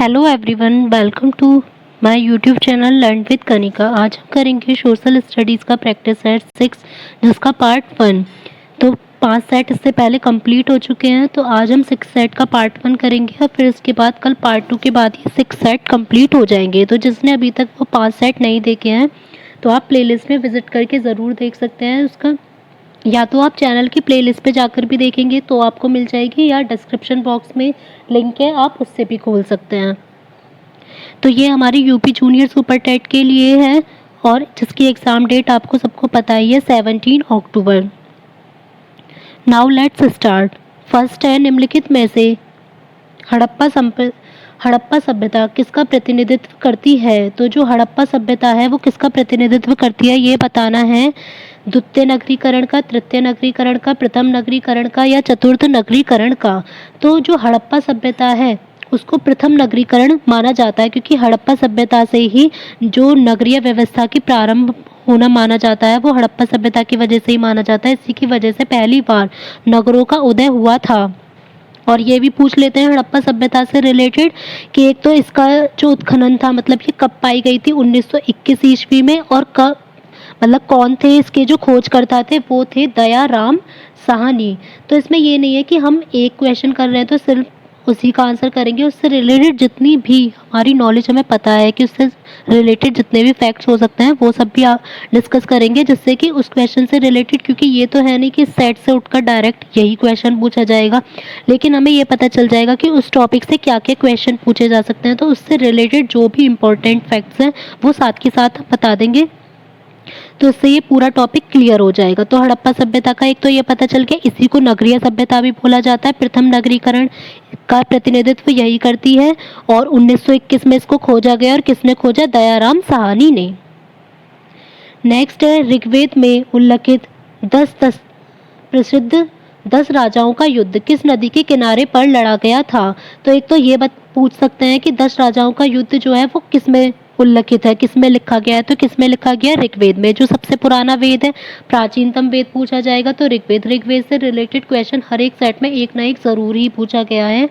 Hello everyone, welcome to my YouTube channel learn with Kanika. आज हम करेंगे सोशल स्टडीज़ का प्रैक्टिस सेट 6 जिसका पार्ट 1। तो 5 सेट इससे पहले कंप्लीट हो चुके हैं, तो आज हम 6 सेट का पार्ट 1 करेंगे और फिर इसके बाद कल पार्ट 2 के बाद ये 6 सेट कंप्लीट हो जाएंगे। तो जिसने अभी तक वो 5 सेट नहीं देखे हैं तो आप प्लेलिस्ट में विजिट करके ज़रूर देख सकते हैं उसका, या तो आप चैनल की प्लेलिस्ट पे जाकर भी देखेंगे तो आपको मिल जाएगी, या डिस्क्रिप्शन बॉक्स में लिंक है, आप उससे भी खोल सकते हैं। तो ये हमारी यूपी जूनियर सुपर टेट के लिए है और जिसकी एग्ज़ाम डेट आपको सबको पता ही है 17 अक्टूबर। Now let's start. फर्स्ट है, निम्नलिखित में से हड़प्पा सभ्यता किसका प्रतिनिधित्व करती है? तो जो हड़प्पा सभ्यता है वो किसका प्रतिनिधित्व करती है ये बताना है। द्वितीय नगरीकरण का, तृतीय नगरीकरण का, प्रथम नगरीकरण का या चतुर्थ नगरीकरण का? तो जो हड़प्पा सभ्यता है उसको प्रथम नगरीकरण माना जाता है, क्योंकि हड़प्पा सभ्यता से ही जो नगरीय व्यवस्था की प्रारंभ होना माना जाता है वो हड़प्पा सभ्यता की वजह से ही माना जाता है। इसी की वजह से पहली बार नगरों का उदय हुआ था। और ये भी पूछ लेते हैं हड़प्पा सभ्यता से रिलेटेड कि एक तो इसका जो उत्खनन था, मतलब ये कब पाई गई थी 1921 ईस्वी में, और कब, मतलब कौन थे इसके जो खोजकर्ता थे, वो थे दयाराम साहनी। तो इसमें ये नहीं है कि हम एक क्वेश्चन कर रहे हैं तो सिर्फ उसी का आंसर करेंगे, उससे रिलेटेड जितनी भी हमारी नॉलेज हमें पता है कि उससे रिलेटेड जितने भी फैक्ट्स हो सकते हैं वो सब भी डिस्कस करेंगे, जिससे कि उस क्वेश्चन से रिलेटेड, क्योंकि ये तो है नहीं कि सेट से उठकर डायरेक्ट यही क्वेश्चन पूछा जाएगा, लेकिन हमें ये पता चल जाएगा कि उस टॉपिक से क्या क्या क्वेश्चन पूछे जा सकते हैं। तो उससे रिलेटेड जो भी इम्पोर्टेंट फैक्ट्स हैं वो साथ के साथ बता देंगे, तो इससे ये पूरा टॉपिक क्लियर हो जाएगा। तो हड़प्पा सभ्यता का एक तो ये पता चल गया, इसी को नगरीय सभ्यता भी बोला जाता है। प्रथम नगरीकरण का प्रतिनिधित्व यही करती है और 1921 में इसको खोजा गया, और किसने खोजा? दयाराम साहनी ने। नेक्स्ट है, ऋग्वेद में उल्लिखित 10 प्रसिद्ध 10 राजाओं का युद्ध किस नदी के किनारे पर लड़ा गया था? तो एक तो ये पूछ सकते हैं कि 10 राजाओं का युद्ध जो है वो किस में उल्लिखित है, किस में लिखा गया है? तो किस में लिखा गया? ऋग्वेद में, जो सबसे पुराना वेद है, प्राचीनतम वेद पूछा जाएगा तो ऋग्वेद। ऋग्वेद से रिलेटेड क्वेश्चन हर एक सेट में एक ना एक जरूर ही पूछा गया है।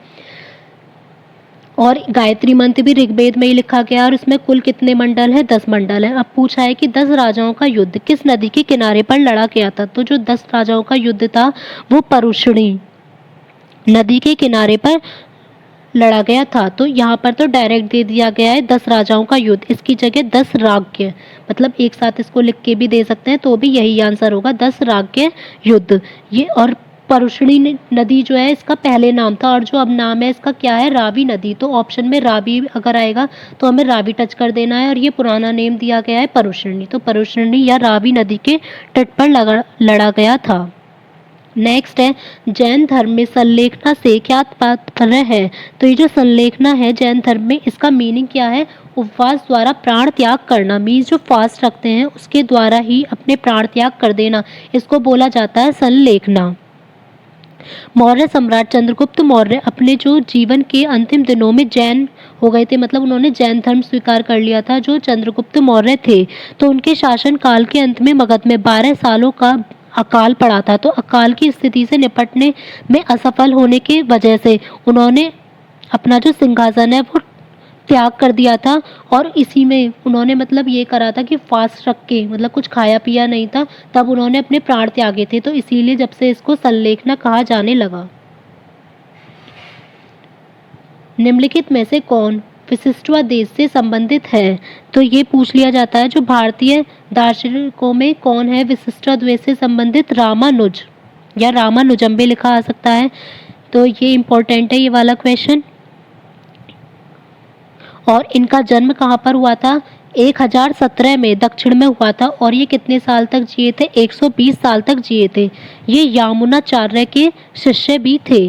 और गायत्री मंत्र भी ऋग्वेद में ही लिखा गया, और इसमें कुल कितने मंडल है? 10 मंडल है। अब पूछा है कि 10 राजाओं का युद्ध किस नदी के किनारे पर लड़ा गया था? तो जो 10 राजाओं का युद्ध था वो परुष्णी नदी के किनारे पर लड़ा गया था। तो यहाँ पर तो डायरेक्ट दे दिया गया है 10 राजाओं का युद्ध, इसकी जगह 10 राज्य, मतलब एक साथ इसको लिख के भी दे सकते हैं तो भी यही आंसर होगा, 10 राज्य युद्ध। ये और परुष्णी नदी जो है इसका पहले नाम था, और जो अब नाम है इसका क्या है? रावी नदी। तो ऑप्शन में रावी अगर आएगा तो हमें रावी टच कर देना है, और ये पुराना नेम दिया गया है परुष्णी। तो परुष्णी या रावी नदी के तट पर लड़ा गया था। नेक्स्ट है, जैन धर्म में संलेखना से क्या तात्पर्य है? तो ये जो संलेखना है जैन धर्म में, इसका मीनिंग क्या है? उपवास द्वारा प्राण त्याग करना, मीन्स जो फास्ट रखते हैं उसके द्वारा ही अपने प्राण त्याग कर देना, इसको बोला जाता है संलेखना। मौर्य सम्राट चंद्रगुप्त मौर्य अपने जो जीवन के अंतिम दिनों में जैन हो गए थे, मतलब उन्होंने जैन धर्म स्वीकार कर लिया था जो चंद्रगुप्त मौर्य थे। तो उनके शासन काल के अंत में मगध में 12 सालों का अकाल पड़ा था। तो अकाल की स्थिति से निपटने में असफल होने की वजह से उन्होंने अपना जो सिंहासन है वो त्याग कर दिया था, और इसी में उन्होंने मतलब ये करा था कि फास्ट रख के, मतलब कुछ खाया पिया नहीं था, तब उन्होंने अपने प्राण त्यागे थे। तो इसीलिए जब से इसको संलेखना कहा जाने लगा। निम्नलिखित में से कौन विशिष्टवाद से संबंधित है? तो ये पूछ लिया जाता है जो भारतीय दार्शनिकों में कौन है विशिष्टवाद से संबंधित? रामानुज या रामानुजम भी लिखा आ सकता है। तो ये इम्पोर्टेंट है ये वाला क्वेश्चन। और इनका जन्म कहाँ पर हुआ था? 1017 में दक्षिण में हुआ था, और ये कितने साल तक जिए थे? 120 साल तक जिए थे। ये यामुनाचार्य के शिष्य भी थे।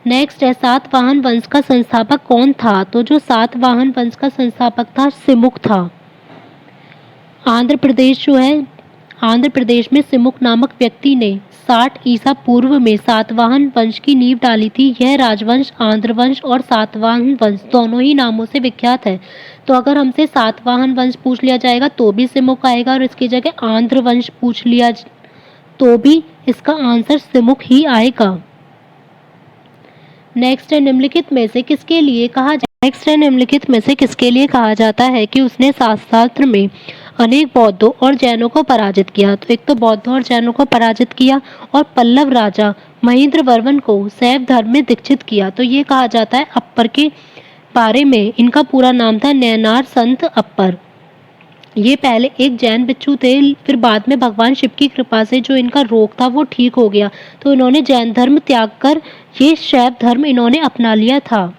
नेक्स्ट है, सातवाहन वंश का संस्थापक कौन था? तो जो सातवाहन वंश का संस्थापक था सिमुक था। आंध्र प्रदेश जो है, आंध्र प्रदेश में सिमुक नामक व्यक्ति ने 60 ईसा पूर्व में सातवाहन वंश की नींव डाली थी। यह राजवंश आंध्र वंश और सातवाहन वंश दोनों ही नामों से विख्यात है। तो अगर हमसे सातवाहन वंश पूछ लिया जाएगा तो भी सिमुक आएगा, और इसकी जगह आंध्र वंश पूछ लिया तो भी इसका आंसर सिमुक ही आएगा। नेक्स्ट है निम्नलिखित में से किसके लिए कहा जाता है कि उसने शास्त्र में अनेक बौद्धों और जैनों को पराजित किया। तो एक तो बौद्धों और जैनों को पराजित किया और पल्लव राजा महेंद्र वर्मन को शैव धर्म में दीक्षित किया। तो ये कहा जाता है अप्पर के बारे में। इनका पूरा नाम था नयनार संत अप्पर। ये पहले एक जैन भिक्षु थे, फिर बाद में भगवान शिव की कृपा से जो इनका रोग था वो ठीक हो गया, तो इन्होंने जैन धर्म त्याग कर ये शैव धर्म इन्होंने अपना लिया था।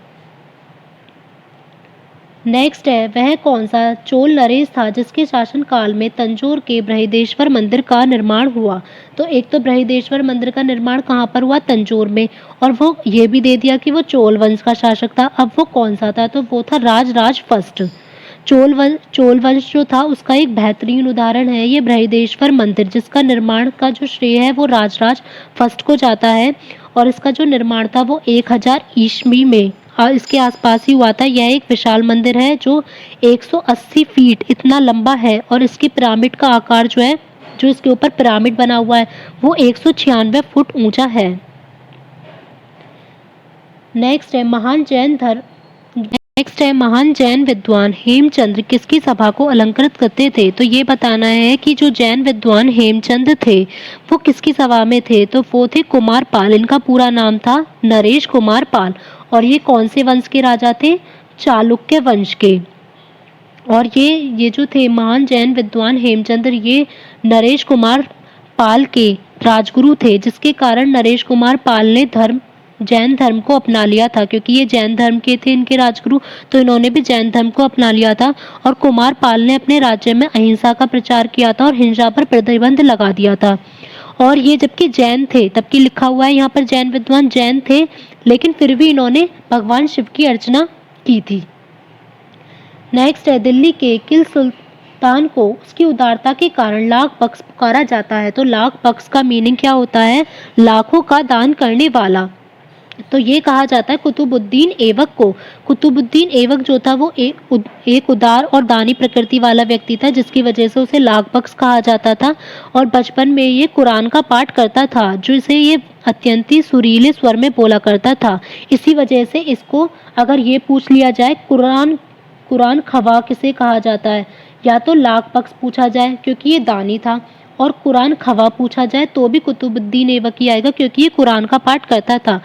नेक्स्ट है वह कौन सा चोल नरेश था जिसके शासन काल में तंजौर के बृहदेश्वर मंदिर का निर्माण हुआ। तो एक तो बृहदेश्वर मंदिर का निर्माण कहाँ पर हुआ, तंजौर में, और वो ये भी दे दिया कि वो चोल वंश का शासक था। अब वो कौन सा था, तो वो था राजराज फर्स्ट। चोल वंश जो था उसका एक बेहतरीन उदाहरण है ये बृहदेश्वर मंदिर, जिसका निर्माण का जो श्रेय है वो राजराज फर्स्ट को जाता है, और इसका जो निर्माण था वो 1000 ईस्वी में इसके आसपास ही हुआ था। यह एक विशाल मंदिर है जो 180 फीट इतना लंबा है, और इसकी पिरामिड का आकार जो है, जो इसके ऊपर पिरामिड बना हुआ है, वो 196 फुट ऊंचा है। नेक्स्ट है महान जैन विद्वान हेमचंद्र किसकी सभा को अलंकृत करते थे। तो ये बताना है कि जो जैन विद्वान हेमचंद्र थे वो किसकी सभा में थे। तो वो थे कुमार पाल। इनका पूरा नाम था नरेश कुमार पाल, और ये कौन से वंश के राजा थे, चालुक्य वंश के। और ये जो थे महान जैन विद्वान हेमचंद्र, ये नरेश कुमार पाल के राजगुरु थे, जिसके कारण नरेश कुमार पाल ने जैन धर्म को अपना लिया था, क्योंकि ये जैन धर्म के थे इनके राजगुरु, तो इन्होंने भी जैन धर्म को अपना लिया था। और कुमार पाल ने अपने राज्य में अहिंसा का प्रचार किया था और हिंसा पर प्रतिबंध लगा दिया था। और ये जबकि जैन थे, तब की लिखा हुआ है यहाँ पर जैन विद्वान जैन थे, लेकिन फिर भी इन्होंने भगवान शिव की अर्चना की थी। नेक्स्ट है दिल्ली के किल सुल्तान को उसकी उदारता के कारण लाख बख्श पुकारा जाता है। तो लाख बख्श का मीनिंग क्या होता है, लाखों का दान करने वाला। तो ये कहा जाता है कुतुबुद्दीन ऐबक को। कुतुबुद्दीन ऐबक जो था वो एक उदार और दानी प्रकृति वाला व्यक्ति था, जिसकी वजह से उसे लाख बख्श कहा जाता था। और बचपन में ये कुरान का पाठ करता था, जिसे ये अत्यंत ही सुरीले स्वर में बोला करता था। इसी वजह से इसको अगर ये पूछ लिया जाए कुरान खवा किसे कहा जाता है, या तो लाख बख्श पूछा जाए क्योंकि ये दानी था, और कुरान खवा पूछा जाए तो भी कुतुबुद्दीन ऐबक ही आएगा क्योंकि ये कुरान का पाठ करता था।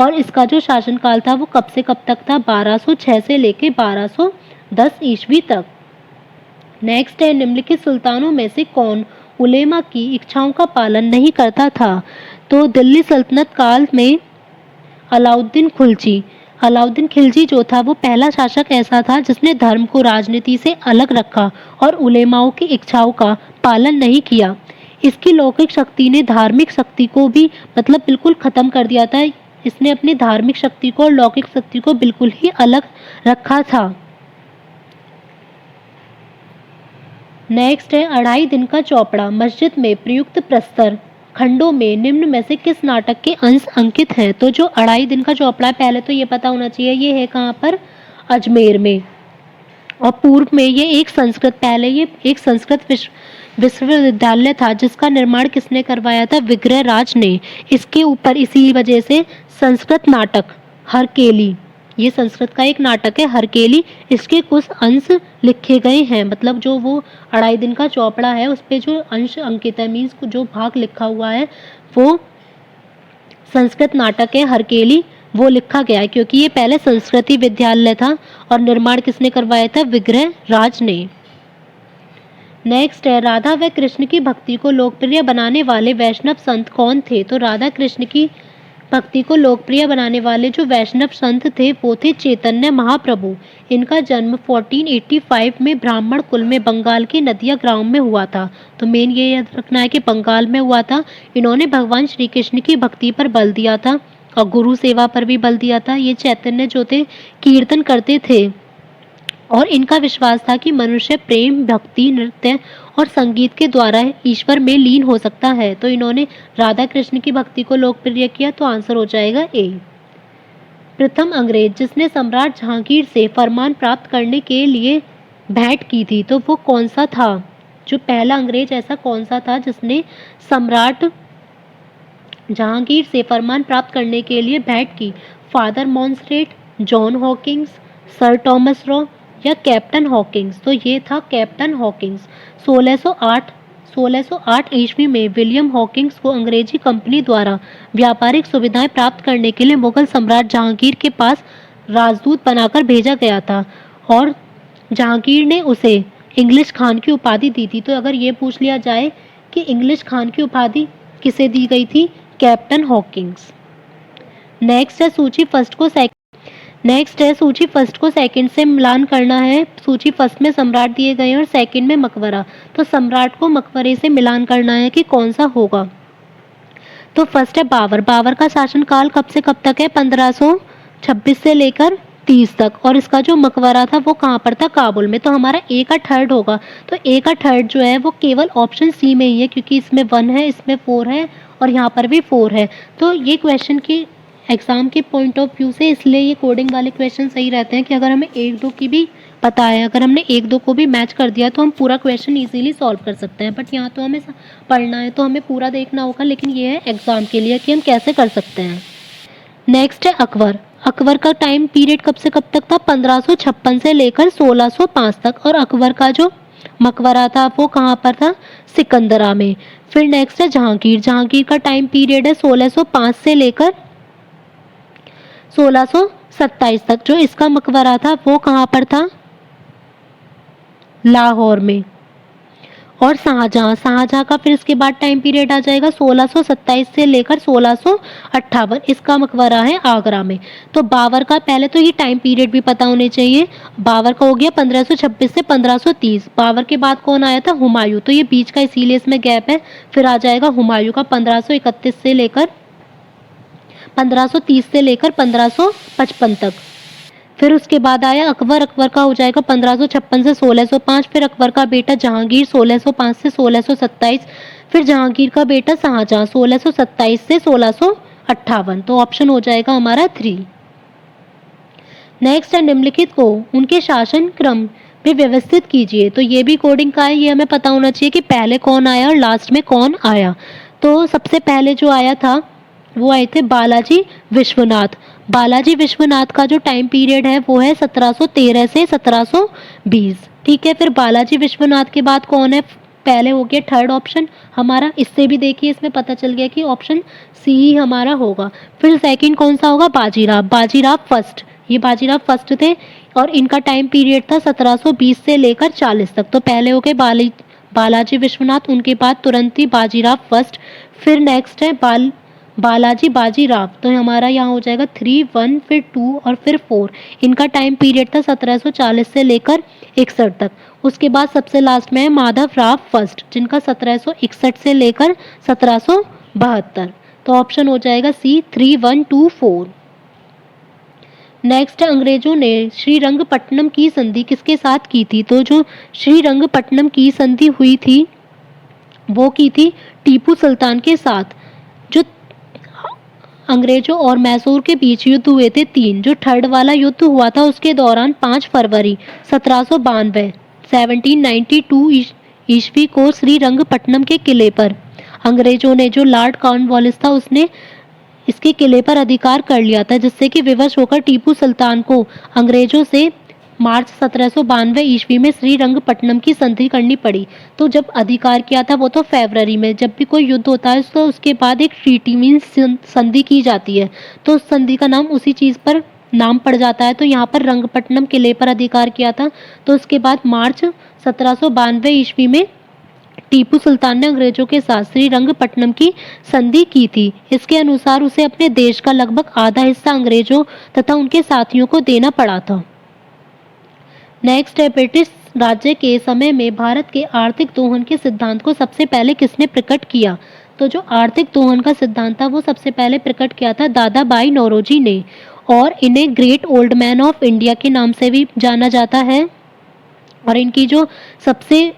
और इसका जो शासनकाल था वो कब से कब तक था, 1206 से लेके 1210 ईस्वी तक। नेक्स्ट है निम्नलिखित सुल्तानों में से कौन उलेमा की इच्छाओं का पालन नहीं करता था। तो दिल्ली सल्तनत काल में अलाउद्दीन खिलजी जो था वो पहला शासक ऐसा था जिसने धर्म को राजनीति से अलग रखा और उलेमाओं की इच्छाओं का पालन नहीं किया। इसकी लौकिक शक्ति ने धार्मिक शक्ति को भी मतलब बिल्कुल खत्म कर दिया था। इसने अपनी धार्मिक शक्ति को और लौकिक शक्ति को बिल्कुल ही अलग रखा था। नेक्स्ट है अढ़ाई दिन का चौपड़ा मस्जिद में प्रयुक्त प्रस्तर खंडों में निम्न में से किस नाटक के अंश अंकित हैं। तो जो अढ़ाई दिन का चौपड़ा है, पहले तो ये पता होना चाहिए ये है कहाँ पर, अजमेर में। और पूर्व में ये एक संस्कृत विश्वविद्यालय था जिसका निर्माण किसने करवाया था, विग्रह राज ने। इसके ऊपर इसी वजह से संस्कृत नाटक हरकेली, ये संस्कृत का एक नाटक है हरकेली, इसके कुछ अंश लिखे गए हैं। मतलब जो वो अढ़ाई दिन का चौपड़ा है उस पे जो अंश अंकित है, मीन्स जो भाग लिखा हुआ है वो संस्कृत नाटक है हरकेली, वो लिखा गया है क्योंकि ये पहले संस्कृति विद्यालय था और निर्माण किसने करवाया था, विग्रह राज ने। नेक्स्ट है राधा व कृष्ण की भक्ति को लोकप्रिय बनाने वाले वैष्णव संत कौन थे। तो राधा कृष्ण की भक्ति को लोकप्रिय बनाने वाले जो वैष्णव संत थे वो थे चैतन्य महाप्रभु। इनका जन्म 1485 में ब्राह्मण कुल में बंगाल के नदिया ग्राम में हुआ था। तो मेन ये याद रखना है कि बंगाल में हुआ था। इन्होंने भगवान श्री कृष्ण की भक्ति पर बल दिया था और गुरु सेवा पर भी बल दिया था। ये चैतन्य जो थे कीर्तन करते थे और इनका विश्वास था कि मनुष्य प्रेम, भक्ति, नृत्य और संगीत के द्वारा ईश्वर में लीन हो सकता है। तो इन्होंने राधा कृष्ण की भक्ति को लोकप्रिय किया, तो आंसर हो जाएगा ए। प्रथम अंग्रेज जिसने सम्राट जहांगीर से फरमान प्राप्त करने के लिए भेंट की थी, तो वो कौन सा था, जो पहला अंग्रेज ऐसा कौन सा था जिसने सम्राट जहांगीर से फरमान प्राप्त करने के लिए भेंट की। Father Monserrate, John Hawkins, Sir Thomas Roe या कैप्टन हॉकिंस? तो ये था कैप्टन हॉकिंस। 1608 ईस्वी में विलियम हॉकिंस को अंग्रेजी कंपनी द्वारा व्यापारिक सुविधाएं प्राप्त करने के लिए मुगल सम्राट जहांगीर के पास राजदूत बनाकर भेजा गया था और जहांगीर ने उसे इंग्लिश खान की उपाधि दी थी। तो अगर ये पूछ लिया जाए कि इंग्लिश खान की उपाधि किसे दी गई थी? Captain Hawkins. नेक्स्ट है सूची फर्स्ट को सेकंड से मिलान करना है। सूची फर्स्ट में सम्राट दिए गए हैं और सेकंड में मकबरा। तो सम्राट को मकबरे से मिलान करना है कि कौन सा होगा। तो फर्स्ट है बाबर। बाबर का शासनकाल कब से कब तक है? 1526 से लेकर 30 तक। और इसका जो मकबरा था वो कहाँ पर था? काबुल में। तो हमारा ए का थर्ड होगा। तो ए का थर्ड जो है वो केवल ऑप्शन सी में ही है, क्योंकि इसमें 1 है, इसमें 4 है और यहाँ पर भी 4 है। तो ये क्वेश्चन की एग्जाम के पॉइंट ऑफ व्यू से इसलिए ये कोडिंग वाले क्वेश्चन सही रहते हैं कि अगर हमें 1-2 की भी पता है, अगर हमने 1-2 को भी मैच कर दिया तो हम पूरा क्वेश्चन इजीली सॉल्व कर सकते हैं। बट यहाँ तो हमें पढ़ना है तो हमें पूरा देखना होगा, लेकिन ये है एग्जाम के लिए कि हम कैसे कर सकते हैं। नेक्स्ट है अकबर। अकबर का टाइम पीरियड कब से कब तक था? 1556 से लेकर 1605 तक। और अकबर का जो मकबरा था वो कहाँ पर था? सिकंदरा में। फिर नेक्स्ट है जहांगीर। जहांगीर का टाइम पीरियड है 1605 से लेकर 1627 तक। जो इसका मकबरा था वो कहाँ पर था? लाहौर में। और शाहजहां का फिर इसके बाद टाइम पीरियड आ जाएगा 1627 से लेकर 1658। इसका मकबरा है आगरा में। तो बाबर का पहले तो ये टाइम पीरियड भी पता होने चाहिए। बाबर का हो गया 1526 से 1530। बाबर के बाद कौन आया था? हुमायूं। तो ये बीच का इसीलिए इसमें गैप है। फिर आ जाएगा हुमायूं का 1531 से लेकर 1530 से लेकर 1555 तक। फिर उसके बाद आया अकबर। अकबर का हो जाएगा 1556 से 1605। फिर अकबर का बेटा जहांगीर 1605 से 1627। फिर जहांगीर का बेटा शाहजहां 1627 से 1658। तो ऑप्शन हो जाएगा हमारा 3। नेक्स्ट है निम्नलिखित को उनके शासन क्रम में व्यवस्थित कीजिए। तो ये भी कोडिंग का है, ये हमें पता होना चाहिए कि पहले कौन आया और लास्ट में कौन आया। तो सबसे पहले जो आया था वो आए थे बालाजी विश्वनाथ। बालाजी विश्वनाथ का जो टाइम पीरियड है वो है 1713 से 1720। ठीक है। फिर बालाजी विश्वनाथ के बाद कौन है? पहले हो गया थर्ड ऑप्शन हमारा। इससे भी देखिए इसमें पता चल गया कि ऑप्शन सी ही हमारा होगा। फिर सेकंड कौन सा होगा? बाजीराव। बाजीराव फर्स्ट। ये बाजीराव फर्स्ट थे और इनका टाइम पीरियड था 1720 से लेकर 40 तक। तो पहले हो गए बालाजी विश्वनाथ, उनके बाद तुरंत ही बाजीराव फर्स्ट। फिर नेक्स्ट है बालाजी बाजीराव। तो हमारा यहाँ हो जाएगा 3, 1, फिर 2 और फिर 4। इनका टाइम पीरियड था 1740 से लेकर 61 तक। उसके बाद सबसे लास्ट में है माधव राव फर्स्ट, जिनका 1761 से लेकर 1772। तो ऑप्शन हो जाएगा सी 3, 1, 2, 4। नेक्स्ट है अंग्रेजों ने श्रीरंगपट्टनम की संधि किसके साथ की थी? तो जो श्रीरंगपट्टनम की संधि हुई थी वो की थी टीपू सुल्तान के साथ। जो अंग्रेजों और मैसूर के बीच युद्ध हुए थे 3। जो थर्ड वाला युद्ध हुआ था उसके दौरान 5 फरवरी 1792 ईस्वी को श्रीरंगपट्टनम के किले पर अंग्रेजों ने, जो लॉर्ड कॉर्नवालिस था उसने इसके किले पर अधिकार कर लिया था, जिससे कि विवश होकर टीपू सुल्तान को अंग्रेजों से मार्च 1792 ईस्वी में श्रीरंगपट्टनम की संधि करनी पड़ी। तो जब अधिकार किया था वो तो फरवरी में। जब भी कोई युद्ध होता है तो उसके बाद एक ट्रीटी मीन्स संधि की जाती है, तो उस संधि का नाम उसी चीज़ पर नाम पड़ जाता है। तो यहाँ पर रंगपट्टनम किले पर अधिकार किया था। तो उसके बाद मार्च 1792 ईस्वी में टीपू सुल्तान ने अंग्रेजों के साथ श्रीरंगपट्टनम की संधि की थी। इसके अनुसार उसे अपने देश का लगभग आधा हिस्सा अंग्रेजों तथा उनके साथियों को देना पड़ा था। नेक्स्ट है ब्रिटिश राज्य के समय में भारत के आर्थिक दोहन के सिद्धांत को सबसे पहले किसने प्रकट किया? तो जो आर्थिक दोहन का सिद्धांत था वो सबसे पहले प्रकट किया था दादा भाई नौरोजी ने, और इन्हें great old man of India के नाम से भी जाना जाता है। और इनकी जो सबसे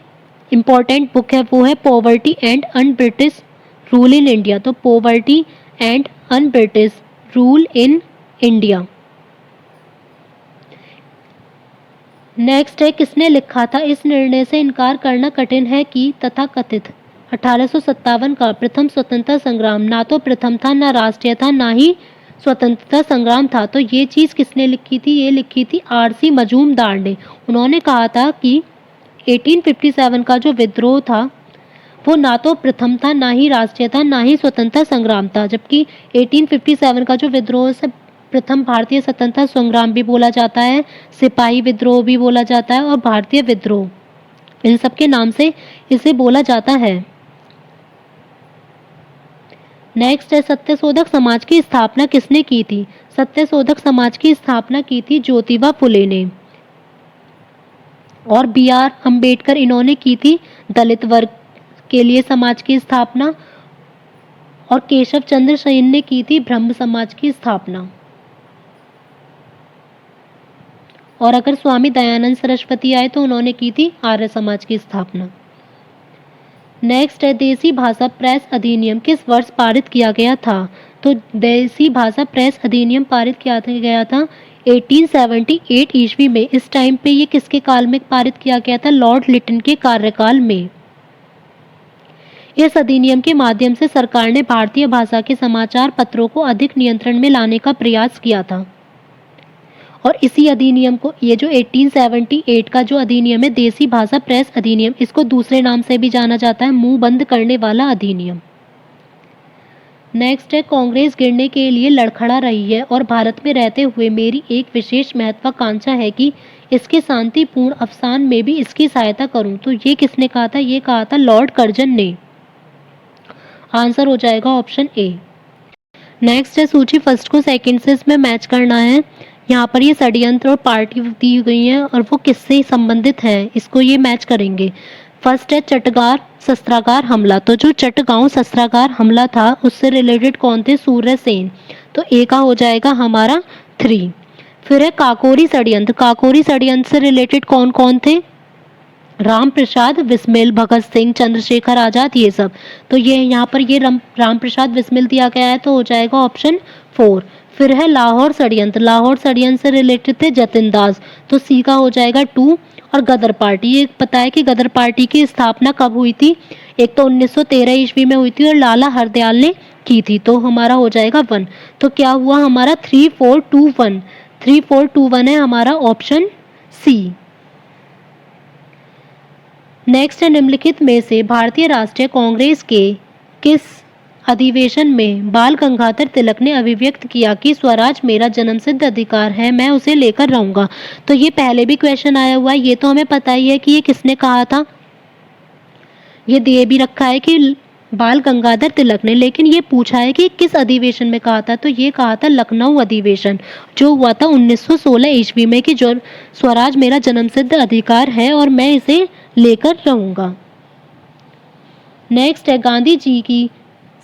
इम्पोर्टेंट बुक है वो है poverty and un British rule in India. तो poverty and un British rule in India. Next है किसने लिखा था इस निर्णय से इनकार करना कठिन है कि तथाकथित 1857 का प्रथम स्वतंत्रता संग्राम ना तो प्रथम था, ना राष्ट्रीय था, ना ही स्वतंत्रता संग्राम था। तो ये चीज़ किसने लिखी थी? ये लिखी थी आर.सी. मजूमदार ने। उन्होंने कहा था कि 1857 का जो विद्रोह था वो ना तो प्रथम था, ना ही राष्ट्रीय था, ना ही स्वतंत्रता संग्राम था, जबकि 1857 का जो विद्रोह से प्रथम भारतीय स्वतंत्रता संग्राम भी बोला जाता है, सिपाही विद्रोह भी बोला जाता है और भारतीय विद्रोह, इन सब के नाम से इसे बोला जाता है। नेक्स्ट है सत्यशोधक समाज की स्थापना किसने की थी? सत्यशोधक समाज की स्थापना की थी ज्योतिबा फुले ने। और बी.आर. अंबेडकर, इन्होंने की थी दलित वर्ग के लिए समाज की स्थापना। और केशव चंद्र सेन ने की थी ब्रह्म समाज की स्थापना। और अगर स्वामी दयानंद सरस्वती आए तो उन्होंने की थी आर्य समाज की स्थापना। नेक्स्ट है देसी भाषा प्रेस अधिनियम किस वर्ष पारित किया गया था? तो देसी भाषा प्रेस अधिनियम पारित किया गया था 1878 ईस्वी में। इस टाइम पे ये किसके काल में पारित किया गया था? लॉर्ड लिटन के कार्यकाल में। इस अधिनियम के माध्यम से सरकार ने भारतीय भाषा के समाचार पत्रों को अधिक नियंत्रण में लाने का प्रयास किया था। और इसी अधिनियम को, ये जो 1878 का जो अधिनियम है देसी भाषा प्रेस अधिनियम, इसको दूसरे नाम से भी जाना जाता है मुंह बंद करने वाला अधिनियम। नेक्स्ट है कांग्रेस गिरने के लिए लड़खड़ा रही है और भारत में रहते हुए मेरी एक विशेष महत्वाकांक्षा है कि इसके शांतिपूर्ण अवसान में भी इसकी सहायता करूं। तो ये किसने कहा था? ये कहा था लॉर्ड कर्जन ने। आंसर हो जाएगा ऑप्शन ए। नेक्स्ट है सूची फर्स्ट को सेकंड से इसमें मैच करना है। यहाँ पर ये षड्यंत्र और पार्टी दी गई है और वो किससे संबंधित है, इसको ये मैच करेंगे। फर्स्ट है चटगांव शस्त्रागार हमला। तो जो चटगांव शस्त्रागार हमला था उससे रिलेटेड कौन थे? सूर्य सेन। तो ए का हो जाएगा हमारा 3। फिर है काकोरी षड्यंत्र। काकोरी षड्यंत्र से रिलेटेड कौन कौन थे? राम प्रसाद बिस्मिल, भगत सिंह, चंद्रशेखर आजाद, ये सब। तो ये यहाँ पर ये राम प्रसाद बिस्मिल दिया गया है तो हो जाएगा ऑप्शन 4। फिर है लाहौर षड्यंत्र। लाहौर षड्यंत्र से रिलेटेड थे जतिन दास, तो सी का हो जाएगा 2। और गदर पार्टी, ये पता है कि गदर पार्टी की स्थापना कब हुई थी? एक तो 1913 ईस्वी में हुई थी और लाला हरदयाल ने की थी, तो हमारा हो जाएगा 1। तो क्या हुआ हमारा 3 4 2 1। 3 4 2 1 है हमारा ऑप्शन सी। नेक्स्ट है निम्नलिखित में से भारतीय राष्ट्रीय कांग्रेस के किस अधिवेशन में बाल गंगाधर तिलक ने अभिव्यक्त किया कि स्वराज मेरा जन्मसिद्ध अधिकार है, मैं उसे लेकर रहूंगा। तो ये पहले भी क्वेश्चन आया हुआ है, ये तो हमें पता ही है कि ये किसने कहा था, ये दे भी रखा है कि बाल गंगाधर तिलक ने, लेकिन ये पूछा है कि किस अधिवेशन में कहा था। तो ये कहा था लखनऊ अधिवेशन, जो हुआ था 1916 ईस्वी में, कि जो स्वराज मेरा जन्मसिद्ध अधिकार है और मैं इसे लेकर रहूंगा। नेक्स्ट है गांधी जी की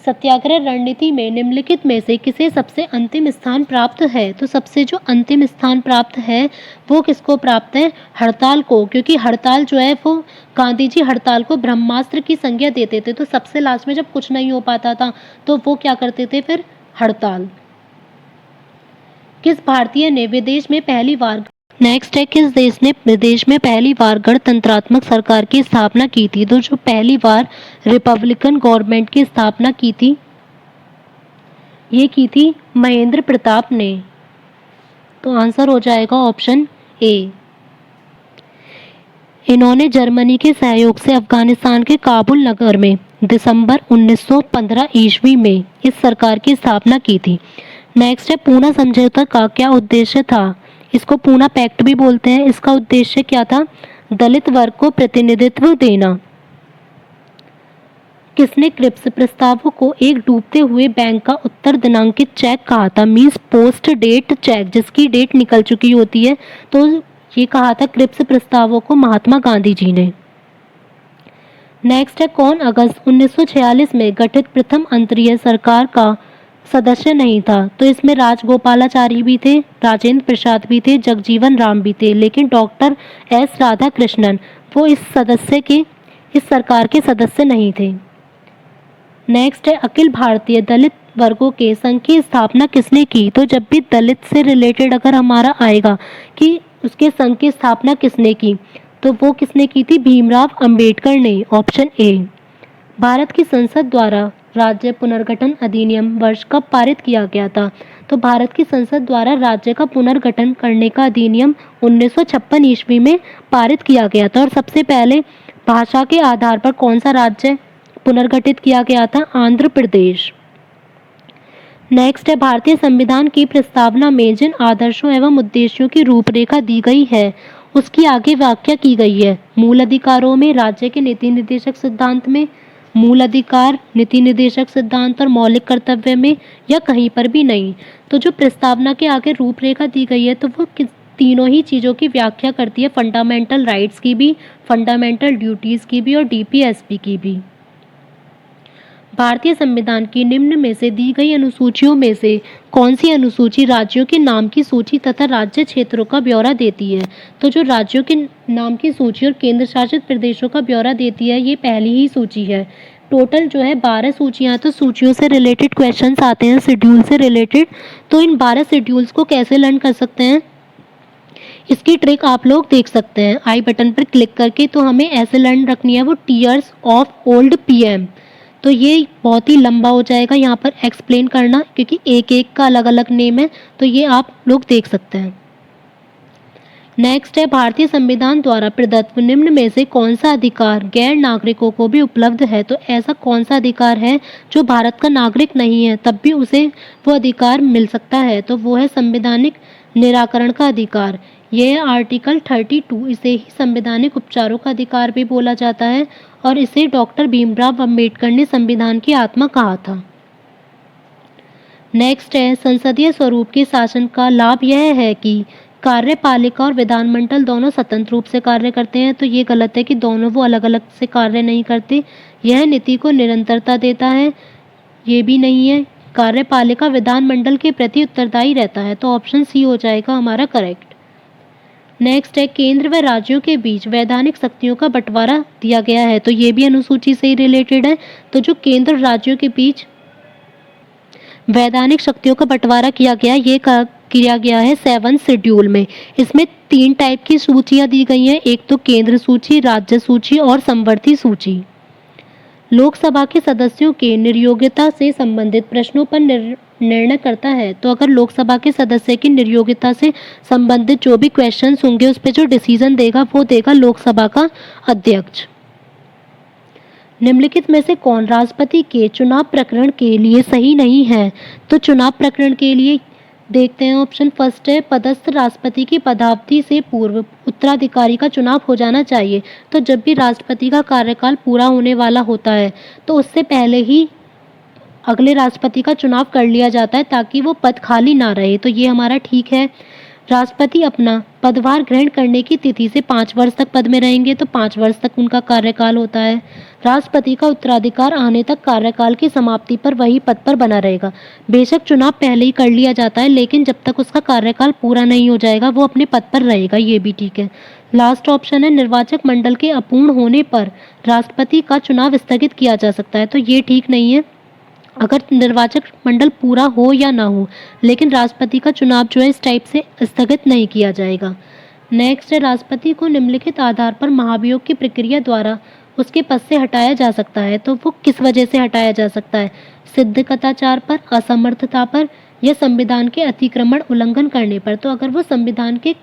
सत्याग्रह रणनीति में निम्नलिखित में से किसे सबसे अंतिम स्थान प्राप्त है? तो सबसे जो अंतिम स्थान प्राप्त है वो किसको प्राप्त है? हड़ताल को, क्योंकि हड़ताल जो है वो गांधी जी हड़ताल को ब्रह्मास्त्र की संज्ञा देते थे। तो सबसे लास्ट में जब कुछ नहीं हो पाता था तो वो क्या करते थे फिर? हड़ताल। किस भारतीय ने विदेश में पहली बार नेक्स्ट है किस देश ने विदेश में पहली बार गणतंत्रात्मक सरकार की स्थापना की थी? तो जो पहली बार रिपब्लिकन गवर्नमेंट की स्थापना की थी ये की थी महेंद्र प्रताप ने। तो आंसर हो जाएगा ऑप्शन ए। इन्होंने जर्मनी के सहयोग से अफगानिस्तान के काबुल नगर में दिसंबर 1915 ईस्वी में इस सरकार की स्थापना की थी। नेक्स्ट है पूना समझौता का क्या उद्देश्य था? इसको पूना पैक्ट भी बोलते हैं। इसका उद्देश्य क्या था? दलित वर्ग को प्रतिनिधित्व देना। किसने क्रिप्स प्रस्तावों को एक डूबते हुए बैंक का उत्तर दिनांकित चेक कहा था? मीन्स पोस्ट डेट चेक, जिसकी डेट निकल चुकी होती है, तो ये कहा था क्रिप्स प्रस्तावों को महात्मा गांधी जी ने। नेक्स्ट है कौन अगस्त 1946 में गठित प्रथम अंतरीय सरकार का सदस्य नहीं था? तो इसमें राजगोपालाचारी भी थे, राजेंद्र प्रसाद भी थे, जगजीवन राम भी थे, लेकिन डॉक्टर एस राधाकृष्णन वो इस सरकार के सदस्य नहीं थे। नेक्स्ट है अखिल भारतीय दलित वर्गों के संघ की स्थापना किसने की? तो जब भी दलित से रिलेटेड अगर हमारा आएगा कि उसके संघ की स्थापना किसने की, तो वो किसने की थी? भीमराव अंबेडकर ने। Option A. भारत की संसद द्वारा राज्य पुनर्गठन अधिनियम वर्ष कब पारित किया गया था? तो भारत की संसद द्वारा राज्य का पुनर्गठन करने का अधिनियम 1956 ईस्वी में पारित किया गया था। और सबसे पहले भाषा के आधार पर कौन सा राज्य पुनर्गठित किया गया था? आंध्र प्रदेश। नेक्स्ट है, भारतीय संविधान की प्रस्तावना में जिन आदर्शों एवं उद्देश्यों की रूपरेखा दी गई है उसकी आगे व्याख्या की गई है। मूल अधिकारों में, राज्य के नीति निर्देशक सिद्धांत में, मूल अधिकार, नीति निर्देशक सिद्धांत और मौलिक कर्तव्य में, या कहीं पर भी नहीं। तो जो प्रस्तावना के आगे रूपरेखा दी गई है तो वो तीनों ही चीज़ों की व्याख्या करती है, फंडामेंटल राइट्स की भी, फंडामेंटल ड्यूटीज़ की भी और डीपीएसपी की भी। भारतीय संविधान की निम्न में से दी गई अनुसूचियों में से कौन सी अनुसूची राज्यों के नाम की सूची तथा राज्य क्षेत्रों का ब्यौरा देती है? तो जो राज्यों के नाम की सूची और केंद्र शासित प्रदेशों का ब्यौरा देती है ये पहली ही सूची है। टोटल जो है 12 सूचियाँ, तो सूचियों से रिलेटेड क्वेश्चंस आते हैं, शेड्यूल से रिलेटेड। तो इन 12 शेड्यूल्स को कैसे लर्न कर सकते हैं, इसकी ट्रिक आप लोग देख सकते हैं आई बटन पर क्लिक करके। तो हमें ऐसे लर्न रखनी है वो टीयर्स ऑफ ओल्ड पीएम। तो ये बहुत ही लंबा हो जाएगा यहाँ पर एक्सप्लेन करना, क्योंकि एक एक का अलग अलग नेम है, तो ये आप लोग देख सकते हैं। नेक्स्ट है, भारतीय संविधान द्वारा प्रदत्त निम्न में से कौन सा अधिकार गैर नागरिकों को भी उपलब्ध है? तो ऐसा कौन सा अधिकार है जो भारत का नागरिक नहीं है तब भी उसे वो अधिकार मिल सकता है? तो वो है संवैधानिक निराकरण का अधिकार। यह है आर्टिकल 32। इसे ही संवैधानिक उपचारों का अधिकार भी बोला जाता है और इसे डॉक्टर भीमराव अंबेडकर ने संविधान की आत्मा कहा था। नेक्स्ट है, संसदीय स्वरूप के शासन का लाभ यह है कि कार्यपालिका और विधानमंडल दोनों स्वतंत्र रूप से कार्य करते हैं। तो ये गलत है कि दोनों वो अलग अलग से कार्य नहीं करते। यह नीति को निरंतरता देता है, ये भी नहीं है। कार्यपालिका विधानमंडल के प्रति उत्तरदायी रहता है, तो ऑप्शन सी हो जाएगा हमारा करेक्ट। नेक्स्ट है, केंद्र व राज्यों के बीच वैधानिक शक्तियों का बंटवारा दिया गया है। तो ये भी अनुसूची से ही रिलेटेड है। तो जो केंद्र राज्यों के बीच वैधानिक शक्तियों का बंटवारा किया गया, ये किया गया है 7 शेड्यूल में। इसमें 3 टाइप की सूचियां दी गई हैं, एक तो केंद्र सूची, राज्य सूची और समवर्ती सूची। लोकसभा के सदस्यों के निर्योग्यता से संबंधित प्रश्नों पर निर्णय करता है। तो अगर लोकसभा के सदस्य की निर्योग्यता से संबंधित जो भी क्वेश्चंस होंगे उस पर जो डिसीजन देगा वो देगा लोकसभा का अध्यक्ष। निम्नलिखित में से कौन राष्ट्रपति के चुनाव प्रकरण के लिए सही नहीं है? तो चुनाव प्रकरण के लिए देखते हैं, ऑप्शन फर्स्ट है, पदस्थ राष्ट्रपति की पदावधि से पूर्व उत्तराधिकारी का चुनाव हो जाना चाहिए। तो जब भी राष्ट्रपति का कार्यकाल पूरा होने वाला होता है तो उससे पहले ही अगले राष्ट्रपति का चुनाव कर लिया जाता है ताकि वो पद खाली ना रहे। तो ये हमारा ठीक है। राष्ट्रपति अपना पदभार ग्रहण करने की तिथि से 5 वर्ष तक पद में रहेंगे, तो 5 वर्ष तक उनका कार्यकाल होता है। राष्ट्रपति का उत्तराधिकार आने तक कार्यकाल की समाप्ति पर वही पद पर बना रहेगा। बेशक चुनाव पहले ही कर लिया जाता है, लेकिन जब तक उसका कार्यकाल पूरा नहीं हो जाएगा वो अपने पद पर रहेगा, ये भी ठीक है। लास्ट ऑप्शन है, निर्वाचक मंडल के अपूर्ण होने पर राष्ट्रपति का चुनाव स्थगित किया जा सकता है। तो ये ठीक नहीं है। अगर निर्वाचक मंडल पूरा हो या ना हो, लेकिन राष्ट्रपति का चुनाव जो है इस टाइप से स्थगित नहीं किया जाएगा। नेक्स्ट है, राष्ट्रपति को निम्नलिखित आधार पर महाभियोग की प्रक्रिया द्वारा उसके पद से हटाया जा सकता है। तो वो किस वजह से हटाया जा सकता है? सिद्ध कदाचार पर, असमर्थता पर, या संविधान के अतिक्रमण उल्लंघन करने पर। तो अगर वो संविधान के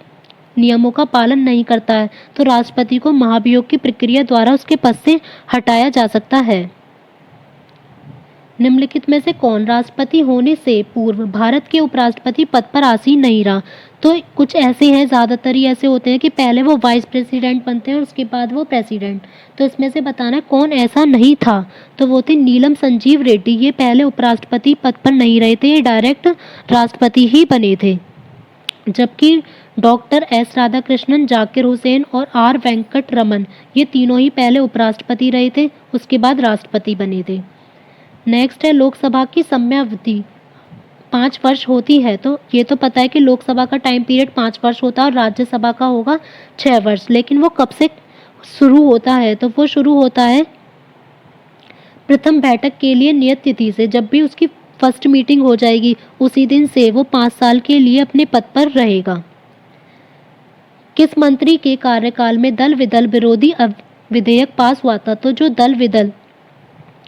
नियमों का पालन नहीं करता है तो राष्ट्रपति को महाभियोग की प्रक्रिया द्वारा उसके पद से हटाया जा सकता है। निम्नलिखित में से कौन राष्ट्रपति होने से पूर्व भारत के उपराष्ट्रपति पद पर आसीन नहीं रहा? तो कुछ ऐसे हैं, ज़्यादातर ही ऐसे होते हैं कि पहले वो वाइस प्रेसिडेंट बनते हैं और उसके बाद वो प्रेसिडेंट। तो इसमें से बताना है कौन ऐसा नहीं था। तो वो थे नीलम संजीव रेड्डी। ये पहले उपराष्ट्रपति पद पर नहीं रहे थे, ये डायरेक्ट राष्ट्रपति ही बने थे। जबकि डॉक्टर एस राधाकृष्णन, जाकिर हुसैन और आर वेंकट रमन, ये तीनों ही पहले उपराष्ट्रपति रहे थे, उसके बाद राष्ट्रपति बने थे। नेक्स्ट है, लोकसभा की समयावधि 5 वर्ष होती है। तो ये तो पता है कि लोकसभा का टाइम पीरियड 5 वर्ष होता है और राज्यसभा का होगा 6 वर्ष। लेकिन वो कब से शुरू होता है? तो वो शुरू होता है प्रथम बैठक के लिए नियत तिथि से। जब भी उसकी फर्स्ट मीटिंग हो जाएगी उसी दिन से वो 5 साल के लिए अपने पद पर रहेगा। किस मंत्री के कार्यकाल में दल विदल विरोधी विधेयक पास हुआ था? तो जो दल विदल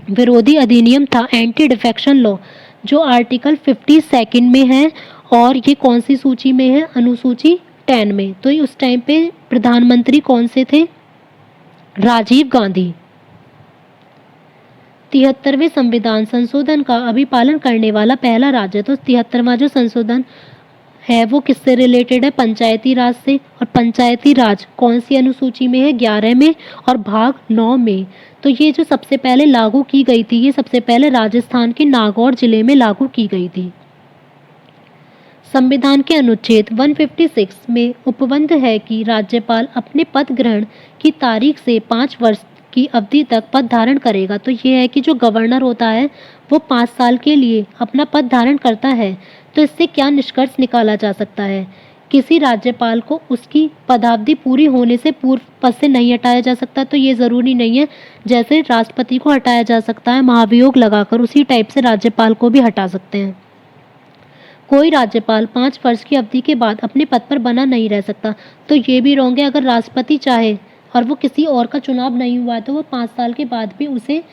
विरोधी अधिनियम था, एंटी डिफेक्शन लॉ, जो आर्टिकल 52 में है, और ये कौन सी सूची में है? अनुसूची 10 में। तो उस टाइम पे प्रधानमंत्री कौन से थे? राजीव गांधी। 73वें संविधान संशोधन का अभी पालन करने वाला पहला राज्य। तो 73वां जो संशोधन है वो किससे रिलेटेड है? पंचायती राज से। और पंचायती राज कौन सी अनुसूची में है? 11 में और भाग 9 में। तो ये जो सबसे पहले लागू की गई थी, ये सबसे पहले राजस्थान के नागौर जिले में लागू की गई थी। संविधान के अनुच्छेद 156 में उपबंध है कि राज्यपाल अपने पद ग्रहण की तारीख से 5 वर्ष की अवधि तक पद धारण करेगा। तो ये है कि जो गवर्नर होता है वो 5 साल के लिए अपना पद धारण करता है। तो इससे क्या निष्कर्ष निकाला जा सकता है? किसी राज्यपाल को उसकी पदावधि पूरी होने से पूर्व पद से नहीं हटाया जा सकता। तो ये ज़रूरी नहीं है, जैसे राष्ट्रपति को हटाया जा सकता है महाभियोग लगाकर, उसी टाइप से राज्यपाल को भी हटा सकते हैं। कोई राज्यपाल 5 वर्ष की अवधि के बाद अपने पद पर बना नहीं रह सकता। तो ये भी रॉन्ग है। अगर राष्ट्रपति चाहे और वो किसी और का चुनाव नहीं हुआ है तो वो 5 साल के बाद भी उसे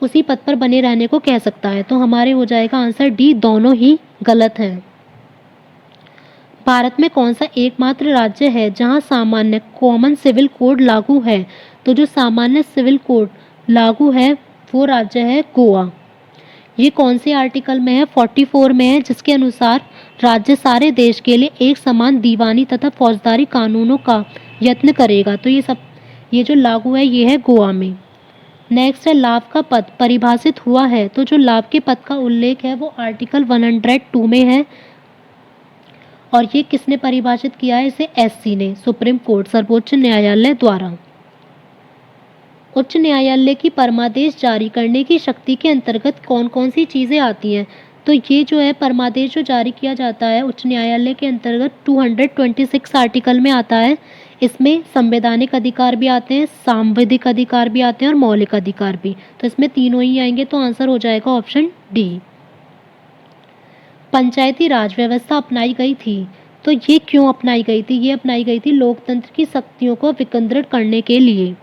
उसी पद पर बने रहने को कह सकता है। तो हमारे हो जाएगा आंसर डी, दोनों ही गलत हैं। भारत में कौन सा एकमात्र राज्य है जहां सामान्य कॉमन सिविल कोड लागू है? तो जो सामान्य सिविल कोड लागू है वो राज्य है गोवा। ये कौन से आर्टिकल में है? 44 में है, जिसके अनुसार राज्य सारे देश के लिए एक समान दीवानी तथा फौजदारी कानूनों का यत्न करेगा। तो ये जो लागू है ये है गोवा में। नेक्स्ट है लाभ का पद परिभाषित हुआ है। तो जो लाभ के पद का उल्लेख है वो आर्टिकल 102 में है, और ये किसने परिभाषित किया है? इसे एससी ने, सुप्रीम कोर्ट, सर्वोच्च न्यायालय द्वारा। उच्च न्यायालय की परमादेश जारी करने की शक्ति के अंतर्गत कौन कौन सी चीज़ें आती हैं? तो ये जो है परमादेश जो जारी किया जाता है उच्च न्यायालय के अंतर्गत 226 आर्टिकल में आता है। इसमें संवैधानिक अधिकार भी आते हैं, सांविधिक अधिकार भी आते हैं और मौलिक अधिकार भी। तो इसमें तीनों ही आएंगे। तो आंसर हो जाएगा ऑप्शन डी। पंचायती राज व्यवस्था अपनाई गई थी। तो ये क्यों अपनाई गई थी? ये अपनाई गई थी लोकतंत्र की शक्तियों को विकेंद्रित करने के लिए।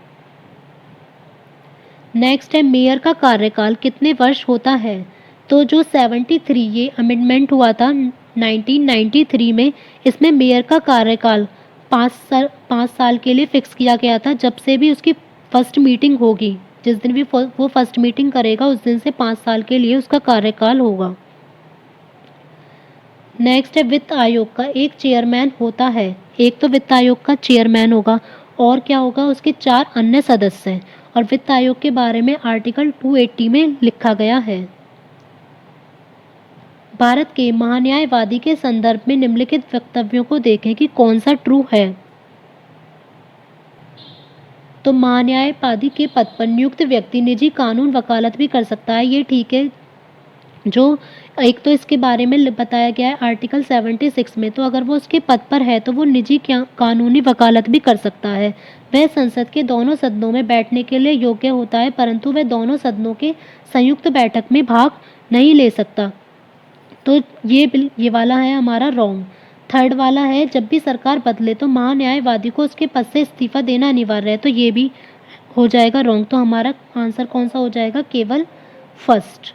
नेक्स्ट है मेयर का कार्यकाल कितने वर्ष होता है? तो जो 73 ये अमेंडमेंट हुआ था 1993 में, इसमें मेयर का कार्यकाल 5 साल के लिए फिक्स किया गया था। जब से भी उसकी फर्स्ट मीटिंग होगी, जिस दिन भी वो फर्स्ट मीटिंग करेगा उस दिन से 5 साल के लिए उसका कार्यकाल होगा। नेक्स्ट है वित्त आयोग का एक चेयरमैन होता है। एक तो वित्त आयोग का चेयरमैन होगा, और क्या होगा? उसके 4 अन्य सदस्य हैं। और वित्त आयोग के बारे में आर्टिकल 280 में लिखा गया है। भारत के महान्यायवादी के संदर्भ में निम्नलिखित वक्तव्यों को देखें कि कौन सा ट्रू है। तो महान्यायवादी के पद पर नियुक्त व्यक्ति निजी कानून वकालत भी कर सकता है, ये ठीक है। जो एक तो इसके बारे में बताया गया है आर्टिकल 76 में। तो अगर वो उसके पद पर है तो वो निजी कानूनी वकालत भी कर सकता है। वह संसद के दोनों सदनों में बैठने के लिए योग्य होता है, परंतु वह दोनों सदनों के संयुक्त बैठक में भाग नहीं ले सकता। तो ये वाला है हमारा रॉन्ग। थर्ड वाला है जब भी सरकार बदले तो महान्यायवादी को उसके पद से इस्तीफा देना अनिवार्य है। तो ये भी हो जाएगा रॉन्ग। तो हमारा आंसर कौन सा हो जाएगा? केवल फर्स्ट।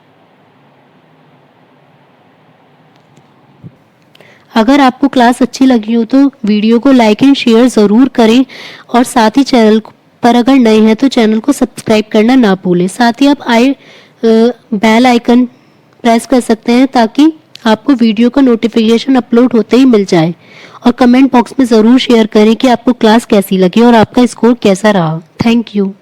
अगर आपको क्लास अच्छी लगी हो तो वीडियो को लाइक एंड शेयर ज़रूर करें, और साथ ही चैनल पर अगर नए हैं तो चैनल को सब्सक्राइब करना ना भूलें। साथ ही आप बेल आइकन प्रेस कर सकते हैं ताकि आपको वीडियो का नोटिफिकेशन अपलोड होते ही मिल जाए। और कमेंट बॉक्स में ज़रूर शेयर करें कि आपको क्लास कैसी लगी और आपका स्कोर कैसा रहा। Thank you.